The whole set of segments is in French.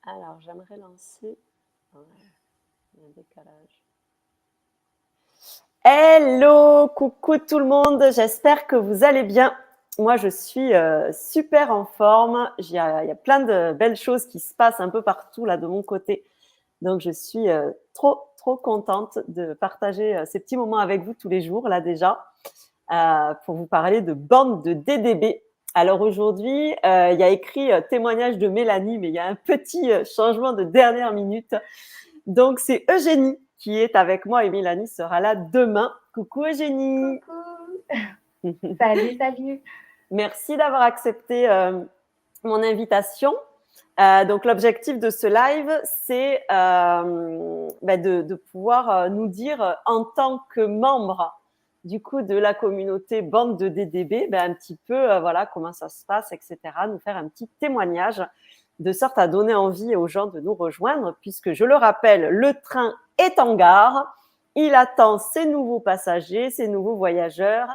Alors, j'aimerais lancer. Ouais, il y a un décalage. Hello, coucou tout le monde, j'espère que vous allez bien. Moi, je suis super en forme. Il y a plein de belles choses qui se passent un peu partout là de mon côté. Donc, je suis trop contente de partager ces petits moments avec vous tous les jours là déjà pour vous parler de bande de DDB. Alors aujourd'hui, il y a écrit témoignage de Mélanie, mais il y a un petit changement de dernière minute. Donc, c'est Eugénie qui est avec moi et Mélanie sera là demain. Coucou Eugénie. Coucou. Salut. Merci d'avoir accepté mon invitation. Donc, l'objectif de ce live, c'est de pouvoir nous dire en tant que membre du coup de la communauté bande de DDB, un petit peu voilà comment ça se passe, etc. Nous faire un petit témoignage de sorte à donner envie aux gens de nous rejoindre, puisque je le rappelle, le train est en gare, il attend ses nouveaux passagers, ses nouveaux voyageurs.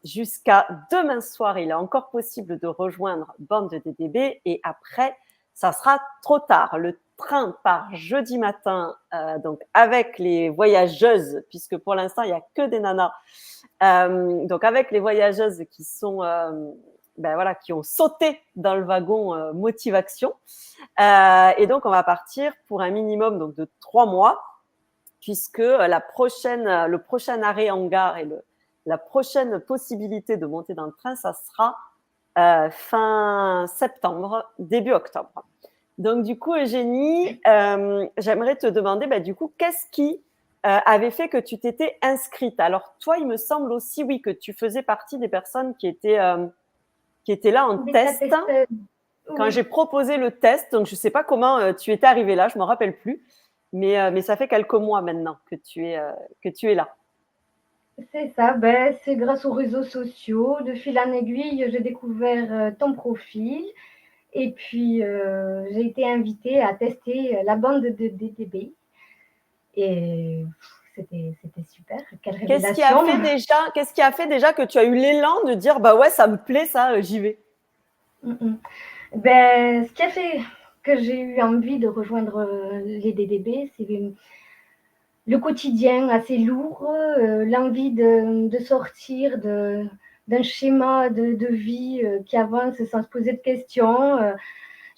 Jusqu'à demain soir, il est encore possible de rejoindre bande de DDB et après, ça sera trop tard. Le train part jeudi matin, donc avec les voyageuses, puisque pour l'instant, il n'y a que des nanas. Donc avec les voyageuses qui sont voilà, qui ont sauté dans le wagon Motivation. Et donc, on va partir pour un minimum donc, de 3 mois, puisque le prochain arrêt en gare et la prochaine possibilité de monter dans le train, ça sera fin septembre, début octobre. Donc, du coup, Eugénie, j'aimerais te demander, du coup, qu'est-ce qui avait fait que tu t'étais inscrite? Alors, toi, il me semble aussi, oui, que tu faisais partie des personnes qui étaient là en test quand Oui. j'ai proposé le test. Donc, je ne sais pas comment tu étais arrivée là, je ne m'en rappelle plus. Mais ça fait quelques mois maintenant que tu es là. C'est ça, c'est grâce aux réseaux sociaux. De fil en aiguille, j'ai découvert ton profil et puis j'ai été invitée à tester la bande de DDB. Et c'était super, quelle Qu'est-ce qui révélation. a fait déjà que tu as eu l'élan de dire ouais, ça me plaît, ça, j'y vais? Ce qui a fait que j'ai eu envie de rejoindre les DDB, c'est le quotidien assez lourd, l'envie de sortir d'un schéma de vie qui avance sans se poser de questions.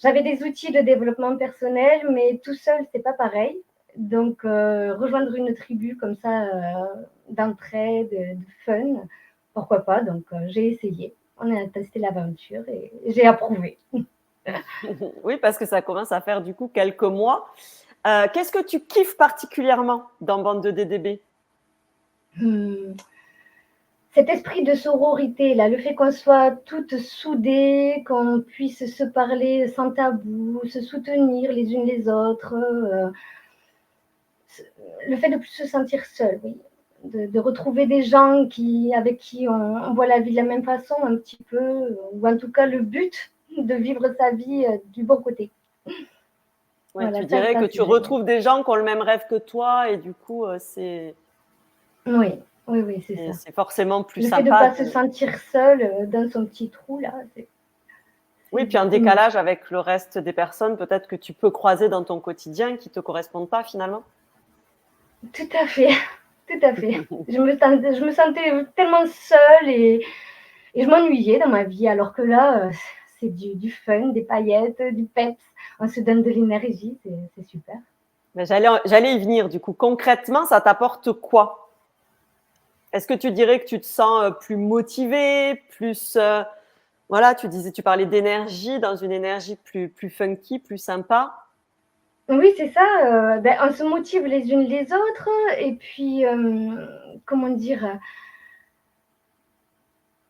J'avais des outils de développement personnel, mais tout seul, c'est pas pareil. Donc, rejoindre une tribu comme ça, d'entraide, de fun, pourquoi pas. Donc, j'ai essayé. On a testé l'aventure et j'ai approuvé. Oui, parce que ça commence à faire du coup quelques mois. Qu'est-ce que tu kiffes particulièrement dans bande de DDB? Cet esprit de sororité, là, le fait qu'on soit toutes soudées, qu'on puisse se parler sans tabou, se soutenir les unes les autres, le fait de ne plus se sentir seule, oui. De retrouver des gens avec qui on voit la vie de la même façon un petit peu, ou en tout cas le but de vivre sa vie du bon côté. Ouais, voilà, tu dirais que tu retrouves des gens qui ont le même rêve que toi et du coup, c'est... Oui, c'est ça. C'est forcément plus sympa. sympa. Le fait de ne pas se sentir seule dans son petit trou, là, oui, puis un décalage avec le reste des personnes peut-être que tu peux croiser dans ton quotidien qui ne te correspondent pas finalement. Tout à fait. Je me sentais tellement seule et je m'ennuyais dans ma vie, alors que là, c'est du fun, des paillettes, du peps, on se donne de l'énergie, c'est super. Mais j'allais y venir du coup. Concrètement, ça t'apporte quoi? Est-ce que tu dirais que tu te sens plus motivée, plus... voilà, tu parlais d'énergie, dans une énergie plus funky, plus sympa? Oui, c'est ça. On se motive les unes les autres et puis, comment dire,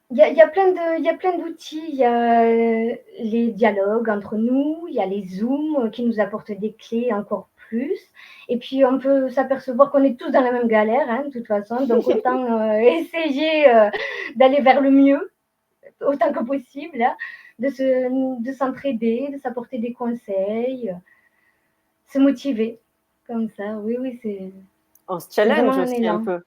il y a plein d'outils. Il y a les dialogues entre nous, il y a les Zooms qui nous apportent des clés encore plus. Et puis, on peut s'apercevoir qu'on est tous dans la même galère, hein, de toute façon. Donc, autant essayer d'aller vers le mieux, autant que possible, hein, de s'entraider, de s'apporter des conseils, se motiver. Comme ça, oui, c'est... On se challenge un aussi élan. un peu.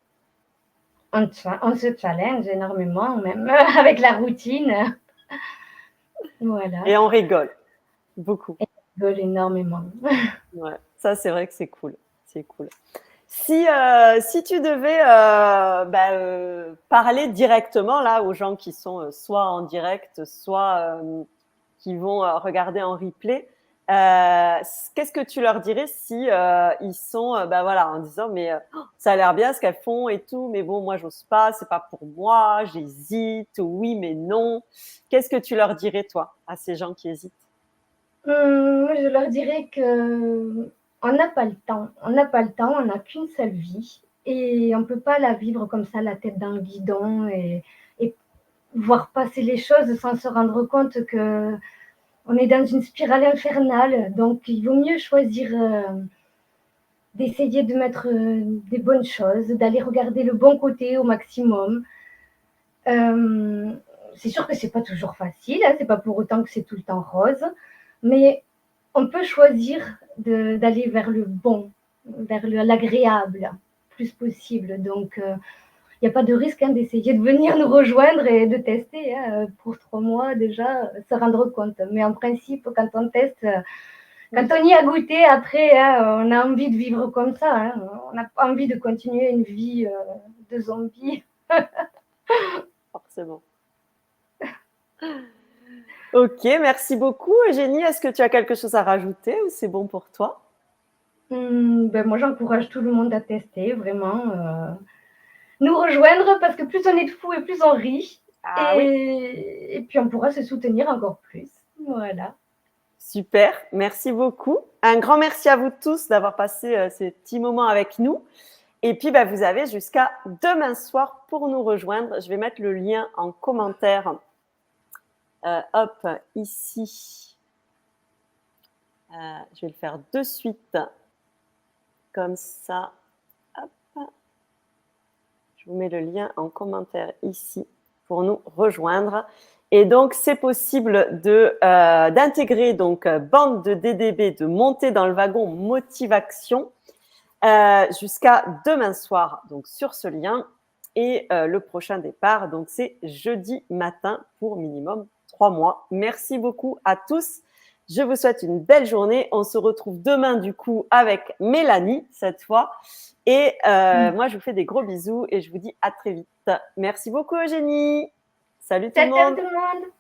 On se challenge énormément, même avec la routine. Voilà. Et on rigole beaucoup. rigole énormément. Ouais, ça, c'est vrai que c'est cool. C'est cool. Si, si tu devais parler directement là aux gens qui sont soit en direct, soit qui vont regarder en replay, qu'est-ce que tu leur dirais si ils sont voilà, en disant mais ça a l'air bien ce qu'elles font et tout, mais bon moi j'ose pas, c'est pas pour moi, j'hésite, oui mais non. Qu'est-ce que tu leur dirais toi à ces gens qui hésitent? Moi, je leur dirais que on n'a pas le temps. On n'a pas le temps, on n'a qu'une seule vie et on ne peut pas la vivre comme ça, la tête dans le guidon et voir passer les choses sans se rendre compte que on est dans une spirale infernale. Donc, il vaut mieux choisir d'essayer de mettre des bonnes choses, d'aller regarder le bon côté au maximum. Euh, c'est sûr que c'est pas toujours facile, hein, c'est pas pour autant que c'est tout le temps rose, mais on peut choisir d'aller vers le bon, vers l'agréable, plus possible. Donc, il n'y a pas de risque hein, d'essayer de venir nous rejoindre et de tester hein, pour 3 mois déjà, se rendre compte. Mais en principe, quand on teste, quand on y a goûté, après, hein, on a envie de vivre comme ça. Hein. On n'a pas envie de continuer une vie de zombie. Forcément. Ok, merci beaucoup Eugénie. Est-ce que tu as quelque chose à rajouter ou c'est bon pour toi? Ben moi, j'encourage tout le monde à tester, vraiment. Nous rejoindre parce que plus on est de fous et plus on rit. Ah oui, Et puis on pourra se soutenir encore plus. Voilà. super, merci beaucoup. Un grand merci à vous tous d'avoir passé ces petits moments avec nous. Et puis, vous avez jusqu'à demain soir pour nous rejoindre. Je vais mettre le lien en commentaire. Hop, ici. Je vais le faire de suite. Comme ça. Hop. Je vous mets le lien en commentaire ici pour nous rejoindre. Et donc, c'est possible d'intégrer donc bande de DDB, de monter dans le wagon Motivation jusqu'à demain soir, donc sur ce lien. Et le prochain départ, donc c'est jeudi matin pour minimum 3 mois. Merci beaucoup à tous. Je vous souhaite une belle journée. On se retrouve demain du coup avec Mélanie cette fois. Et moi, je vous fais des gros bisous et je vous dis à très vite. Merci beaucoup Eugénie. Salut tout le Ciao, ciao monde. tout le monde.